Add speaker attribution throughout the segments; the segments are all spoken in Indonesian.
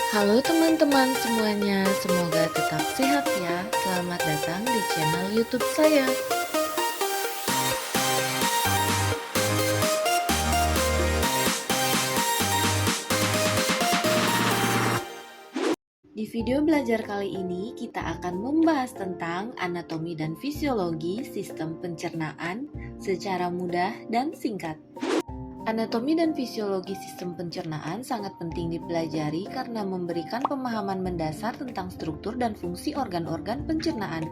Speaker 1: Halo teman-teman semuanya, semoga tetap sehat ya. Selamat datang di channel YouTube saya. Di video belajar kali ini kita akan membahas tentang anatomi dan fisiologi sistem pencernaan secara mudah dan singkat. Anatomi dan fisiologi sistem pencernaan sangat penting dipelajari karena memberikan pemahaman mendasar tentang struktur dan fungsi organ-organ pencernaan.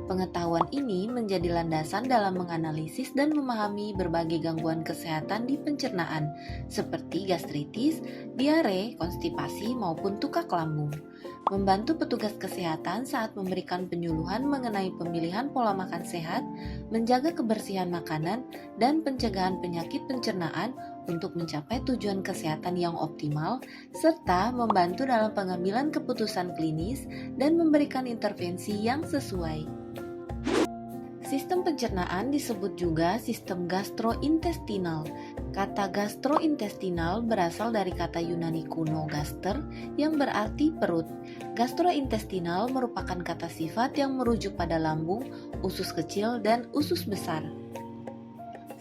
Speaker 1: Pengetahuan ini menjadi landasan dalam menganalisis dan memahami berbagai gangguan kesehatan di pencernaan, seperti gastritis, diare, konstipasi, maupun tukak lambung. Membantu petugas kesehatan saat memberikan penyuluhan mengenai pemilihan pola makan sehat, menjaga kebersihan makanan, dan pencegahan penyakit pencernaan untuk mencapai tujuan kesehatan yang optimal, serta membantu dalam pengambilan keputusan klinis dan memberikan intervensi yang sesuai. Sistem pencernaan disebut juga sistem gastrointestinal. Kata gastrointestinal berasal dari kata Yunani kuno gaster yang berarti perut. Gastrointestinal merupakan kata sifat yang merujuk pada lambung, usus kecil, dan usus besar.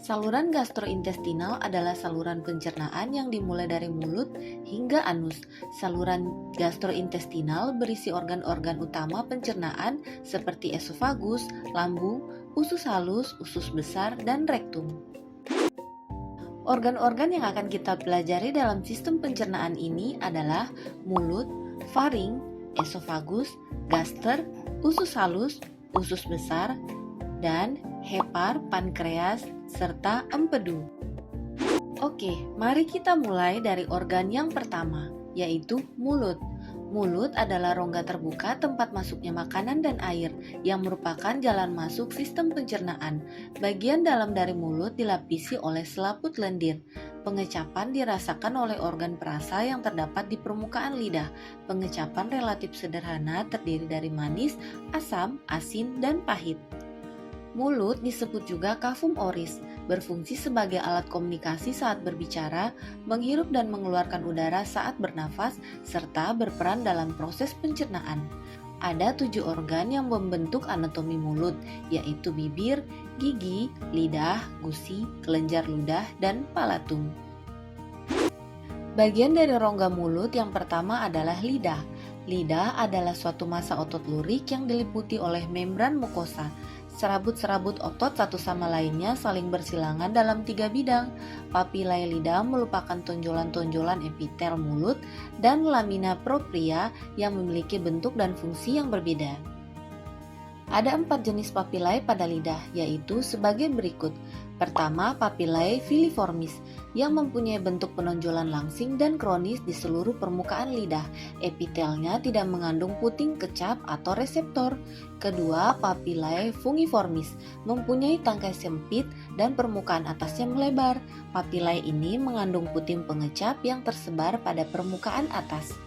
Speaker 1: Saluran gastrointestinal adalah saluran pencernaan yang dimulai dari mulut hingga anus. Saluran gastrointestinal berisi organ-organ utama pencernaan seperti esofagus, lambung, usus halus, usus besar, dan rektum. Organ-organ yang akan kita pelajari dalam sistem pencernaan ini adalah mulut, faring, esofagus, gaster, usus halus, usus besar, dan hepar, pankreas, serta empedu. Oke, mari kita mulai dari organ yang pertama, yaitu mulut. Mulut adalah rongga terbuka tempat masuknya makanan dan air yang merupakan jalan masuk sistem pencernaan. Bagian dalam dari mulut dilapisi oleh selaput lendir. Pengecapan dirasakan oleh organ perasa yang terdapat di permukaan lidah. Pengecapan relatif sederhana terdiri dari manis, asam, asin, dan pahit. Mulut disebut juga cavum oris, berfungsi sebagai alat komunikasi saat berbicara, menghirup dan mengeluarkan udara saat bernafas, serta berperan dalam proses pencernaan. Ada 7 organ yang membentuk anatomi mulut, yaitu bibir, gigi, lidah, gusi, kelenjar ludah, dan palatum. Bagian dari rongga mulut yang pertama adalah lidah. Lidah adalah suatu massa otot lurik yang diliputi oleh membran mukosa. Serabut-serabut otot satu sama lainnya saling bersilangan dalam 3 bidang. Papilae lidah merupakan tonjolan-tonjolan epitel mulut dan lamina propria yang memiliki bentuk dan fungsi yang berbeda. Ada 4 jenis papilae pada lidah, yaitu sebagai berikut. Pertama, papilae filiformis yang mempunyai bentuk penonjolan langsing dan kronis di seluruh permukaan lidah. Epitelnya tidak mengandung puting kecap atau reseptor. Kedua, papilae fungiformis mempunyai tangkai sempit dan permukaan atasnya melebar. Papilae ini mengandung puting pengecap yang tersebar pada permukaan atas.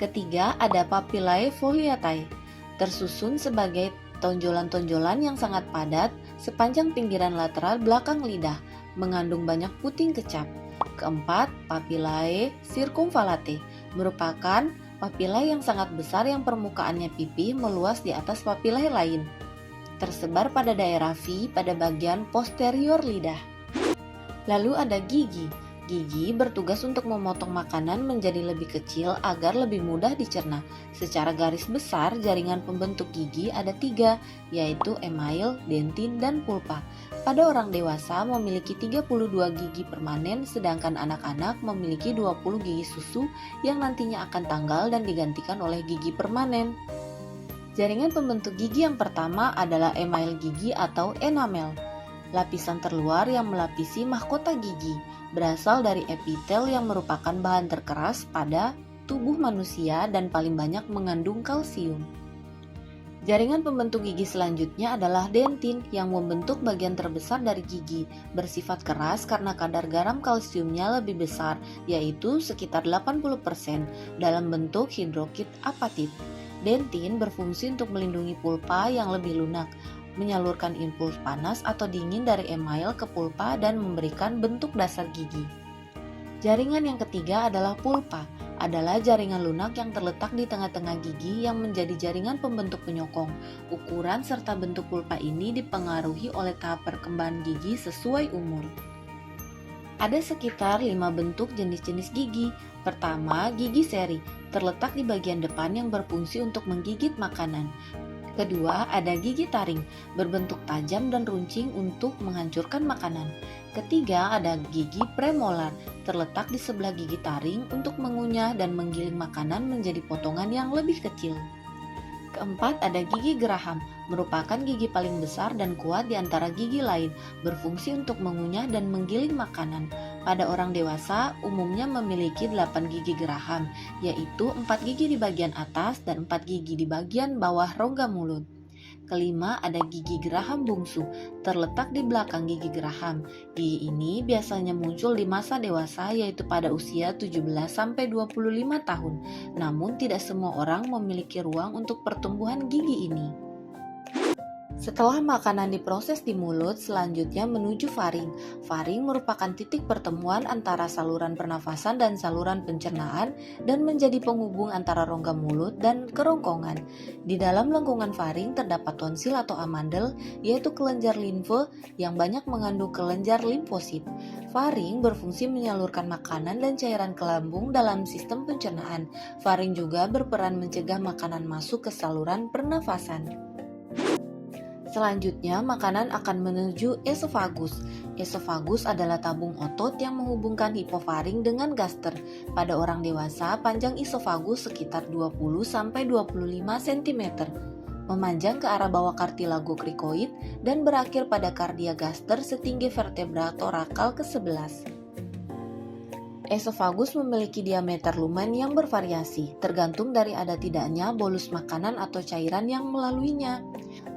Speaker 1: Ketiga, ada papilae foliatae, tersusun sebagai tonjolan-tonjolan yang sangat padat sepanjang pinggiran lateral belakang lidah, mengandung banyak puting kecap. Keempat, papilae circumvallate merupakan papilae yang sangat besar yang permukaannya pipih meluas di atas papilae lain, tersebar pada daerah V pada bagian posterior lidah. Lalu ada gigi. Gigi bertugas untuk memotong makanan menjadi lebih kecil agar lebih mudah dicerna. Secara garis besar, jaringan pembentuk gigi ada 3, yaitu email, dentin, dan pulpa. Pada orang dewasa memiliki 32 gigi permanen, sedangkan anak-anak memiliki 20 gigi susu yang nantinya akan tanggal dan digantikan oleh gigi permanen. Jaringan pembentuk gigi yang pertama adalah email gigi atau enamel. Lapisan terluar yang melapisi mahkota gigi berasal dari epitel yang merupakan bahan terkeras pada tubuh manusia dan paling banyak mengandung kalsium. Jaringan pembentuk gigi selanjutnya adalah dentin yang membentuk bagian terbesar dari gigi, bersifat keras karena kadar garam kalsiumnya lebih besar, yaitu sekitar 80% dalam bentuk hidroksid apatit. Dentin berfungsi untuk melindungi pulpa yang lebih lunak, menyalurkan impuls panas atau dingin dari email ke pulpa dan memberikan bentuk dasar gigi. Jaringan yang ketiga adalah pulpa, adalah jaringan lunak yang terletak di tengah-tengah gigi yang menjadi jaringan pembentuk penyokong. Ukuran serta bentuk pulpa ini dipengaruhi oleh tahap perkembangan gigi sesuai umur. Ada sekitar 5 bentuk jenis-jenis gigi. Pertama, gigi seri, terletak di bagian depan yang berfungsi untuk menggigit makanan. Kedua, ada gigi taring, berbentuk tajam dan runcing untuk menghancurkan makanan. Ketiga, ada gigi premolar, terletak di sebelah gigi taring untuk mengunyah dan menggiling makanan menjadi potongan yang lebih kecil. Keempat, ada gigi geraham, merupakan gigi paling besar dan kuat di antara gigi lain, berfungsi untuk mengunyah dan menggiling makanan. Pada orang dewasa, umumnya memiliki 8 gigi geraham, yaitu 4 gigi di bagian atas dan 4 gigi di bagian bawah rongga mulut. Kelima, ada gigi geraham bungsu, terletak di belakang gigi geraham. Gigi ini biasanya muncul di masa dewasa, yaitu pada usia 17-25 tahun. Namun tidak semua orang memiliki ruang untuk pertumbuhan gigi ini. Setelah makanan diproses di mulut, selanjutnya menuju faring. Faring merupakan titik pertemuan antara saluran pernafasan dan saluran pencernaan dan menjadi penghubung antara rongga mulut dan kerongkongan. Di dalam lengkungan faring terdapat tonsil atau amandel, yaitu kelenjar limfe yang banyak mengandung kelenjar limfosit. Faring berfungsi menyalurkan makanan dan cairan ke lambung dalam sistem pencernaan. Faring juga berperan mencegah makanan masuk ke saluran pernafasan. Selanjutnya, makanan akan menuju esofagus. Esofagus adalah tabung otot yang menghubungkan hipofaring dengan gaster. Pada orang dewasa, panjang esofagus sekitar 20-25 cm, memanjang ke arah bawah kartilago krikoid dan berakhir pada kardia gaster setinggi vertebra torakal ke-11. Esofagus memiliki diameter lumen yang bervariasi, tergantung dari ada tidaknya bolus makanan atau cairan yang melaluinya.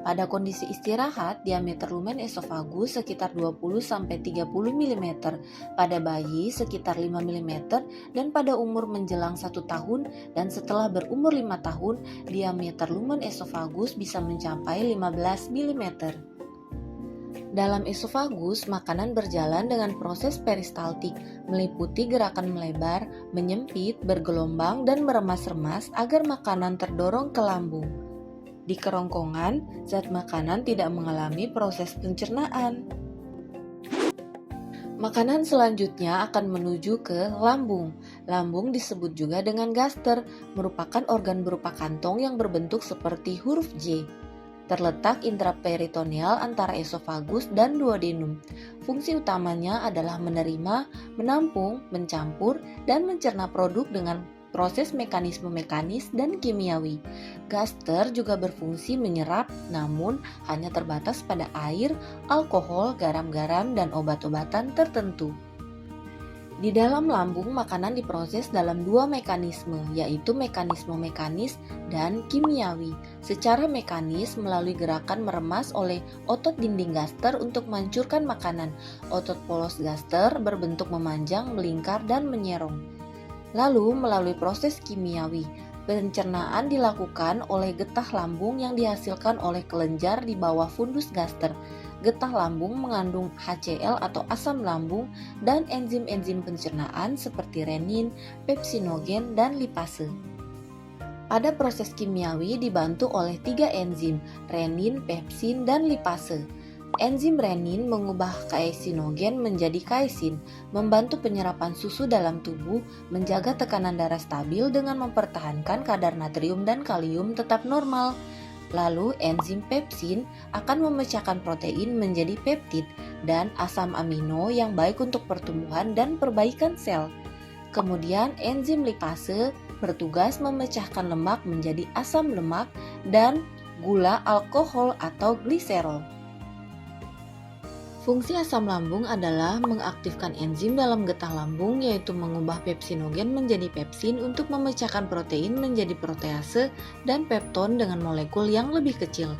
Speaker 1: Pada kondisi istirahat, diameter lumen esofagus sekitar 20-30 mm, pada bayi sekitar 5 mm, dan pada umur menjelang 1 tahun dan setelah berumur 5 tahun, diameter lumen esofagus bisa mencapai 15 mm. Dalam esofagus, makanan berjalan dengan proses peristaltik, meliputi gerakan melebar, menyempit, bergelombang, dan meremas-remas agar makanan terdorong ke lambung. Di kerongkongan, zat makanan tidak mengalami proses pencernaan. Makanan selanjutnya akan menuju ke lambung. Lambung disebut juga dengan gaster, merupakan organ berupa kantong yang berbentuk seperti huruf J. Terletak intraperitoneal antara esofagus dan duodenum. Fungsi utamanya adalah menerima, menampung, mencampur, dan mencerna produk dengan proses mekanisme mekanis dan kimiawi. Gaster juga berfungsi menyerap, namun hanya terbatas pada air, alkohol, garam-garam, dan obat-obatan tertentu. Di dalam lambung, makanan diproses dalam 2 mekanisme, yaitu mekanisme mekanis dan kimiawi. Secara mekanis, melalui gerakan meremas oleh otot dinding gaster untuk menghancurkan makanan. Otot polos gaster berbentuk memanjang, melingkar, dan menyerong. Lalu, melalui proses kimiawi, pencernaan dilakukan oleh getah lambung yang dihasilkan oleh kelenjar di bawah fundus gaster. Getah lambung mengandung HCl atau asam lambung dan enzim-enzim pencernaan seperti renin, pepsinogen, dan lipase. Pada proses kimiawi dibantu oleh 3 enzim, renin, pepsin, dan lipase. Enzim renin mengubah kaesinogen menjadi kaisin, membantu penyerapan susu dalam tubuh, menjaga tekanan darah stabil dengan mempertahankan kadar natrium dan kalium tetap normal. Lalu enzim pepsin akan memecahkan protein menjadi peptid dan asam amino yang baik untuk pertumbuhan dan perbaikan sel. Kemudian enzim lipase bertugas memecahkan lemak menjadi asam lemak dan gula alkohol atau gliserol. Fungsi asam lambung adalah mengaktifkan enzim dalam getah lambung, yaitu mengubah pepsinogen menjadi pepsin untuk memecahkan protein menjadi protease dan pepton dengan molekul yang lebih kecil,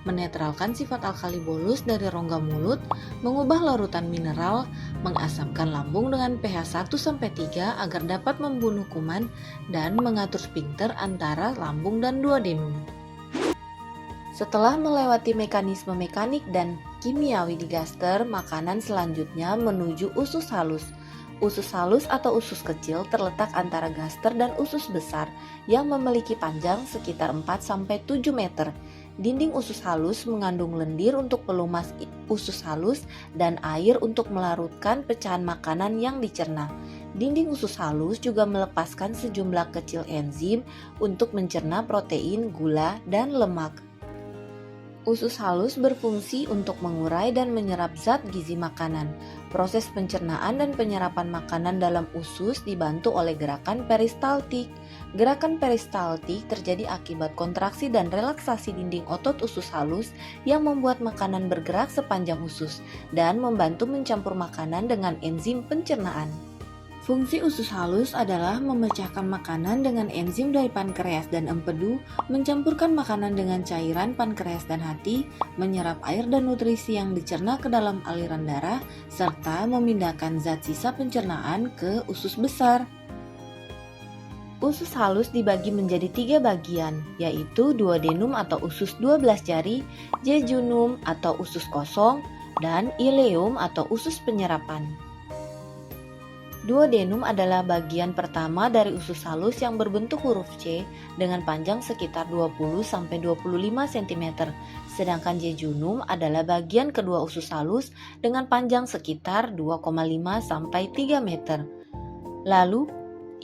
Speaker 1: menetralkan sifat alkali bolus dari rongga mulut, mengubah larutan mineral, mengasamkan lambung dengan pH 1-3 agar dapat membunuh kuman, dan mengatur sphinkter antara lambung dan duodenum. Setelah melewati mekanisme mekanik dan kimiawi di gaster, makanan selanjutnya menuju usus halus. Usus halus atau usus kecil terletak antara gaster dan usus besar yang memiliki panjang sekitar 4-7 meter. Dinding usus halus mengandung lendir untuk pelumas usus halus dan air untuk melarutkan pecahan makanan yang dicerna. Dinding usus halus juga melepaskan sejumlah kecil enzim untuk mencerna protein, gula, dan lemak. Usus halus berfungsi untuk mengurai dan menyerap zat gizi makanan. Proses pencernaan dan penyerapan makanan dalam usus dibantu oleh gerakan peristaltik. Gerakan peristaltik terjadi akibat kontraksi dan relaksasi dinding otot usus halus yang membuat makanan bergerak sepanjang usus dan membantu mencampur makanan dengan enzim pencernaan. Fungsi usus halus adalah memecahkan makanan dengan enzim dari pankreas dan empedu, mencampurkan makanan dengan cairan pankreas dan hati, menyerap air dan nutrisi yang dicerna ke dalam aliran darah, serta memindahkan zat sisa pencernaan ke usus besar. Usus halus dibagi menjadi 3 bagian, yaitu duodenum atau usus 12 jari, jejunum atau usus kosong, dan ileum atau usus penyerapan. Duodenum adalah bagian pertama dari usus halus yang berbentuk huruf C dengan panjang sekitar 20-25 cm, sedangkan jejunum adalah bagian kedua usus halus dengan panjang sekitar 2,5-3 meter. Lalu,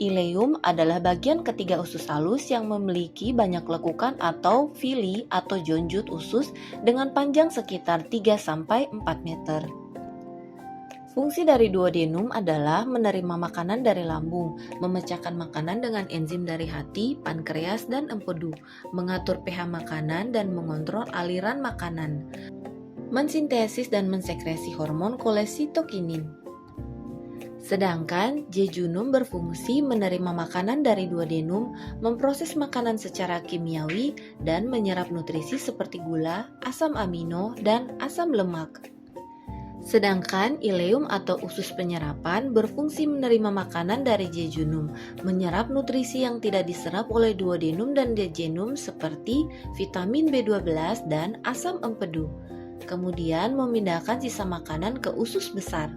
Speaker 1: ileum adalah bagian ketiga usus halus yang memiliki banyak lekukan atau villi atau jonjut usus dengan panjang sekitar 3-4 meter. Fungsi dari duodenum adalah menerima makanan dari lambung, memecahkan makanan dengan enzim dari hati, pankreas, dan empedu, mengatur pH makanan dan mengontrol aliran makanan, mensintesis dan mensekresi hormon kolesitokinin. Sedangkan jejunum berfungsi menerima makanan dari duodenum, memproses makanan secara kimiawi, dan menyerap nutrisi seperti gula, asam amino, dan asam lemak. Sedangkan ileum atau usus penyerapan berfungsi menerima makanan dari jejunum, menyerap nutrisi yang tidak diserap oleh duodenum dan jejunum seperti vitamin B12 dan asam empedu. Kemudian memindahkan sisa makanan ke usus besar.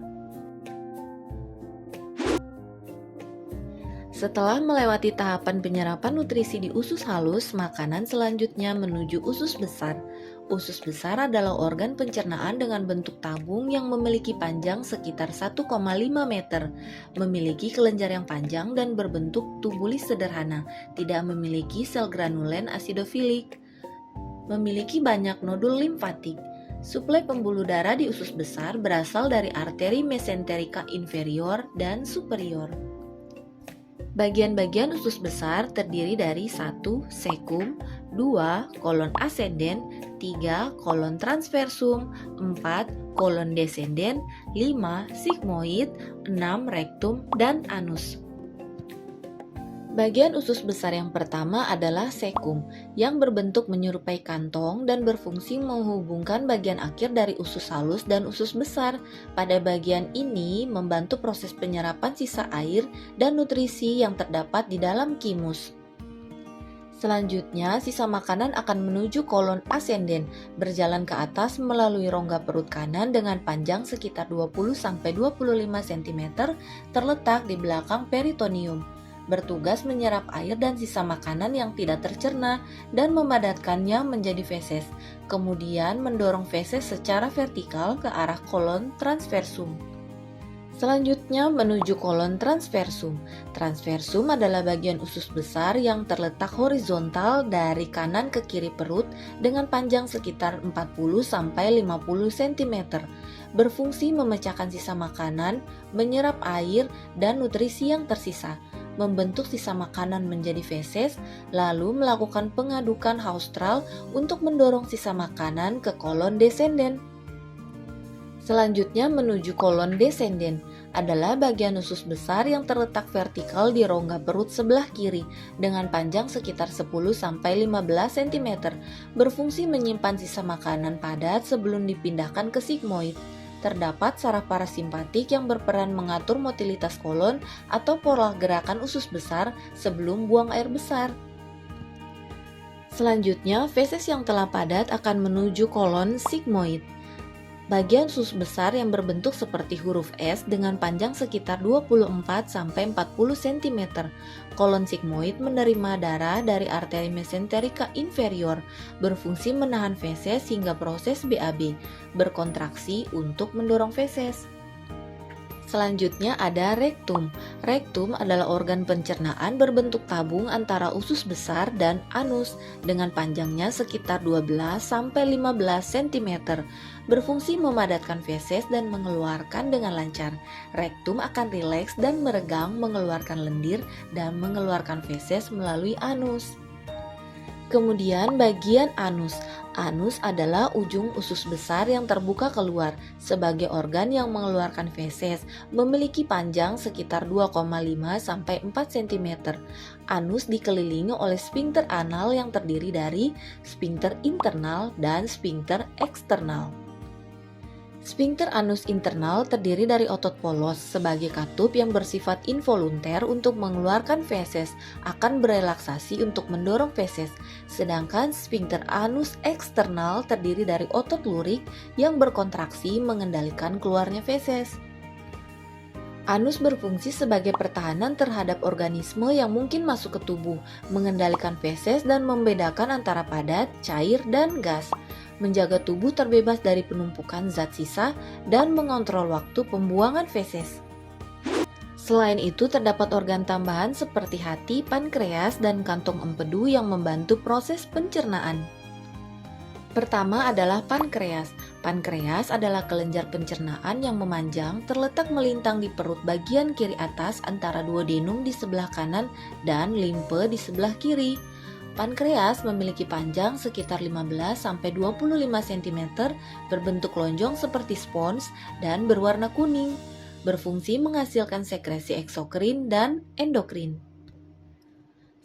Speaker 1: Setelah melewati tahapan penyerapan nutrisi di usus halus, makanan selanjutnya menuju usus besar. Usus besar adalah organ pencernaan dengan bentuk tabung yang memiliki panjang sekitar 1,5 meter, memiliki kelenjar yang panjang dan berbentuk tubulis sederhana, tidak memiliki sel granulen asidofilik, memiliki banyak nodul limfatik. Suplai pembuluh darah di usus besar berasal dari arteri mesenterika inferior dan superior. Bagian-bagian usus besar terdiri dari 1. Sekum, 2. Kolon ascenden, 3. Kolon transversum, 4. Kolon descenden, 5. Sigmoid, 6. Rektum, dan anus. Bagian usus besar yang pertama adalah sekum, yang berbentuk menyerupai kantong dan berfungsi menghubungkan bagian akhir dari usus halus dan usus besar. Pada bagian ini membantu proses penyerapan sisa air dan nutrisi yang terdapat di dalam kimus. Selanjutnya, sisa makanan akan menuju kolon ascenden, berjalan ke atas melalui rongga perut kanan dengan panjang sekitar 20-25 cm, terletak di belakang peritoneum. Bertugas menyerap air dan sisa makanan yang tidak tercerna dan memadatkannya menjadi feses, kemudian mendorong feses secara vertikal ke arah kolon transversum. Selanjutnya menuju kolon transversum. Transversum adalah bagian usus besar yang terletak horizontal dari kanan ke kiri perut dengan panjang sekitar 40-50 cm. Berfungsi memecahkan sisa makanan, menyerap air dan nutrisi yang tersisa, membentuk sisa makanan menjadi feses, lalu melakukan pengadukan haustral untuk mendorong sisa makanan ke kolon descenden. Selanjutnya menuju kolon descenden adalah bagian usus besar yang terletak vertikal di rongga perut sebelah kiri dengan panjang sekitar 10-15 cm, berfungsi menyimpan sisa makanan padat sebelum dipindahkan ke sigmoid. Terdapat saraf parasimpatik yang berperan mengatur motilitas kolon atau pola gerakan usus besar sebelum buang air besar. Selanjutnya, feses yang telah padat akan menuju kolon sigmoid. Bagian usus besar yang berbentuk seperti huruf S dengan panjang sekitar 24-40 cm. Kolon sigmoid menerima darah dari arteri mesenterika inferior, berfungsi menahan feses hingga proses BAB, berkontraksi untuk mendorong feses. Selanjutnya ada rektum. Rektum adalah organ pencernaan berbentuk tabung antara usus besar dan anus dengan panjangnya sekitar 12-15 cm. Berfungsi memadatkan feses dan mengeluarkan dengan lancar. Rektum akan rileks dan meregang mengeluarkan lendir dan mengeluarkan feses melalui anus. Kemudian bagian anus. Anus adalah ujung usus besar yang terbuka keluar sebagai organ yang mengeluarkan feses, memiliki panjang sekitar 2,5-4 cm. Anus dikelilingi oleh sphincter anal yang terdiri dari sphincter internal dan sphincter eksternal. Sphincter anus internal terdiri dari otot polos sebagai katup yang bersifat involunter untuk mengeluarkan feses, akan berelaksasi untuk mendorong feses. Sedangkan sphincter anus eksternal terdiri dari otot lurik yang berkontraksi mengendalikan keluarnya feses. Anus berfungsi sebagai pertahanan terhadap organisme yang mungkin masuk ke tubuh, mengendalikan feses dan membedakan antara padat, cair, dan gas, menjaga tubuh terbebas dari penumpukan zat sisa, dan mengontrol waktu pembuangan feses. Selain itu, terdapat organ tambahan seperti hati, pankreas, dan kantong empedu yang membantu proses pencernaan. Pertama adalah pankreas. Pankreas adalah kelenjar pencernaan yang memanjang terletak melintang di perut bagian kiri atas antara duodenum di sebelah kanan dan limfe di sebelah kiri. Pankreas memiliki panjang sekitar 15-25 cm, berbentuk lonjong seperti spons dan berwarna kuning. Berfungsi menghasilkan sekresi eksokrin dan endokrin.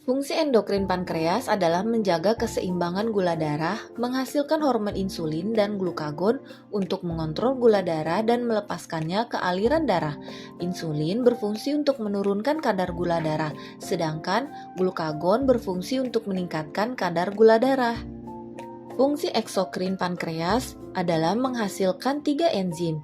Speaker 1: Fungsi endokrin pankreas adalah menjaga keseimbangan gula darah, menghasilkan hormon insulin dan glukagon untuk mengontrol gula darah dan melepaskannya ke aliran darah. Insulin berfungsi untuk menurunkan kadar gula darah, sedangkan glukagon berfungsi untuk meningkatkan kadar gula darah. Fungsi eksokrin pankreas adalah menghasilkan 3 enzim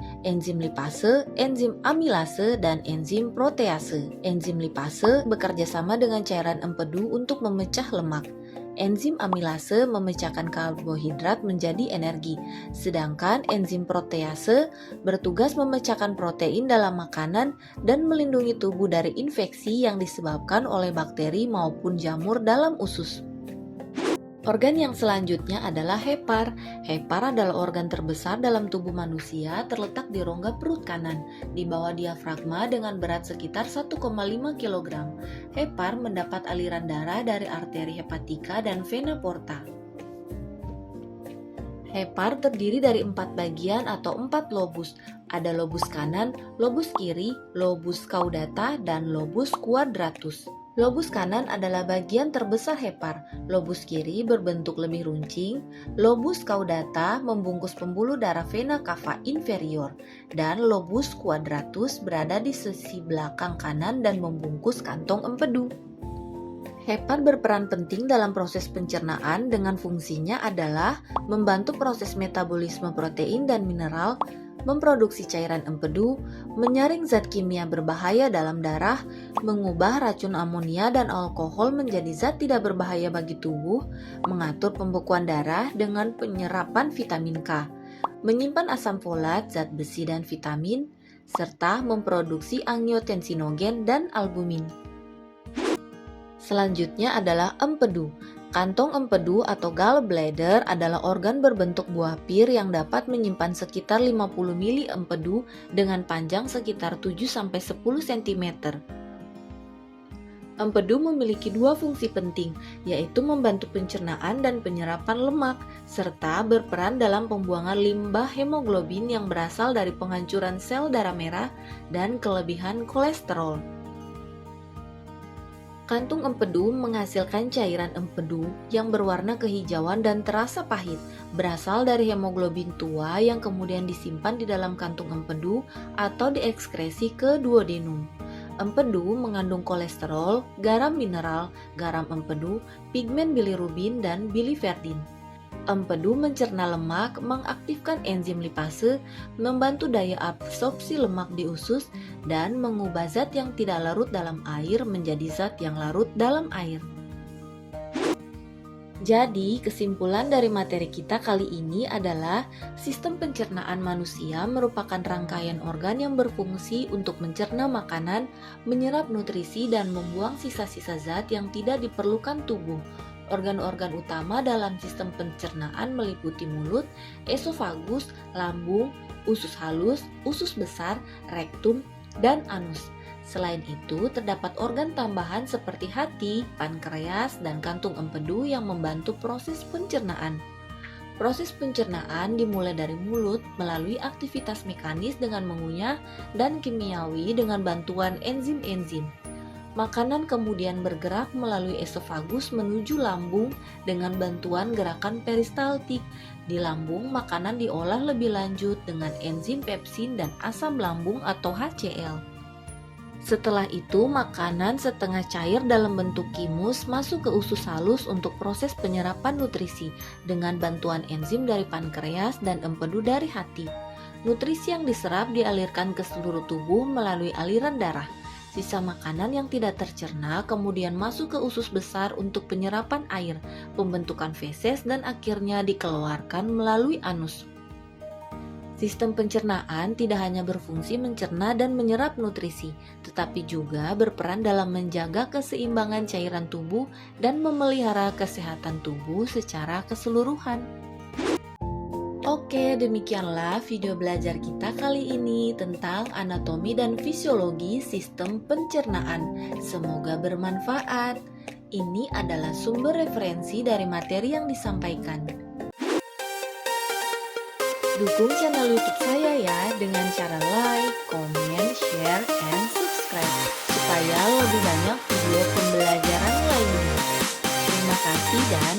Speaker 1: lipase, enzim amilase, dan enzim protease. Enzim lipase bekerja sama dengan cairan empedu untuk memecah lemak. Enzim amilase memecahkan karbohidrat menjadi energi, sedangkan enzim protease bertugas memecahkan protein dalam makanan dan melindungi tubuh dari infeksi yang disebabkan oleh bakteri maupun jamur dalam usus. Organ yang selanjutnya adalah hepar. Hepar adalah organ terbesar dalam tubuh manusia, terletak di rongga perut kanan, di bawah diafragma dengan berat sekitar 1,5 kg. Hepar mendapat aliran darah dari arteri hepatika dan vena porta. Hepar terdiri dari 4 bagian atau 4 lobus. Ada lobus kanan, lobus kiri, lobus caudata, dan lobus quadratus. Lobus kanan adalah bagian terbesar hepar, lobus kiri berbentuk lebih runcing, lobus caudata membungkus pembuluh darah vena cava inferior, dan lobus quadratus berada di sisi belakang kanan dan membungkus kantong empedu. Hepar berperan penting dalam proses pencernaan dengan fungsinya adalah membantu proses metabolisme protein dan mineral, memproduksi cairan empedu, menyaring zat kimia berbahaya dalam darah, mengubah racun amonia dan alkohol menjadi zat tidak berbahaya bagi tubuh, mengatur pembekuan darah dengan penyerapan vitamin K, menyimpan asam folat, zat besi dan vitamin, serta memproduksi angiotensinogen dan albumin. Selanjutnya adalah empedu. Kantong empedu atau gallbladder adalah organ berbentuk buah pir yang dapat menyimpan sekitar 50 mili empedu dengan panjang sekitar 7-10 cm. Empedu memiliki 2 fungsi penting, yaitu membantu pencernaan dan penyerapan lemak, serta berperan dalam pembuangan limbah hemoglobin yang berasal dari penghancuran sel darah merah dan kelebihan kolesterol. Kantung empedu menghasilkan cairan empedu yang berwarna kehijauan dan terasa pahit, berasal dari hemoglobin tua yang kemudian disimpan di dalam kantung empedu atau diekskresi ke duodenum. Empedu mengandung kolesterol, garam mineral, garam empedu, pigmen bilirubin, dan biliverdin. Empedu mencerna lemak, mengaktifkan enzim lipase, membantu daya absorpsi lemak di usus, dan mengubah zat yang tidak larut dalam air menjadi zat yang larut dalam air. Jadi, kesimpulan dari materi kita kali ini adalah sistem pencernaan manusia merupakan rangkaian organ yang berfungsi untuk mencerna makanan, menyerap nutrisi, dan membuang sisa-sisa zat yang tidak diperlukan tubuh. Organ-organ utama dalam sistem pencernaan meliputi mulut, esofagus, lambung, usus halus, usus besar, rektum, dan anus. Selain itu, terdapat organ tambahan seperti hati, pankreas, dan kantung empedu yang membantu proses pencernaan. Proses pencernaan dimulai dari mulut melalui aktivitas mekanis dengan mengunyah dan kimiawi dengan bantuan enzim-enzim. Makanan kemudian bergerak melalui esofagus menuju lambung dengan bantuan gerakan peristaltik. Di lambung, makanan diolah lebih lanjut dengan enzim pepsin dan asam lambung atau HCl. Setelah itu, makanan setengah cair dalam bentuk kimus masuk ke usus halus untuk proses penyerapan nutrisi dengan bantuan enzim dari pankreas dan empedu dari hati. Nutrisi yang diserap dialirkan ke seluruh tubuh melalui aliran darah. Sisa makanan yang tidak tercerna kemudian masuk ke usus besar untuk penyerapan air, pembentukan feses, dan akhirnya dikeluarkan melalui anus. Sistem pencernaan tidak hanya berfungsi mencerna dan menyerap nutrisi, tetapi juga berperan dalam menjaga keseimbangan cairan tubuh dan memelihara kesehatan tubuh secara keseluruhan. Oke, demikianlah video belajar kita kali ini tentang anatomi dan fisiologi sistem pencernaan. Semoga bermanfaat. Ini adalah sumber referensi dari materi yang disampaikan. Dukung channel YouTube saya ya dengan cara like, comment, share, and subscribe supaya lebih banyak video pembelajaran lainnya. Terima kasih dan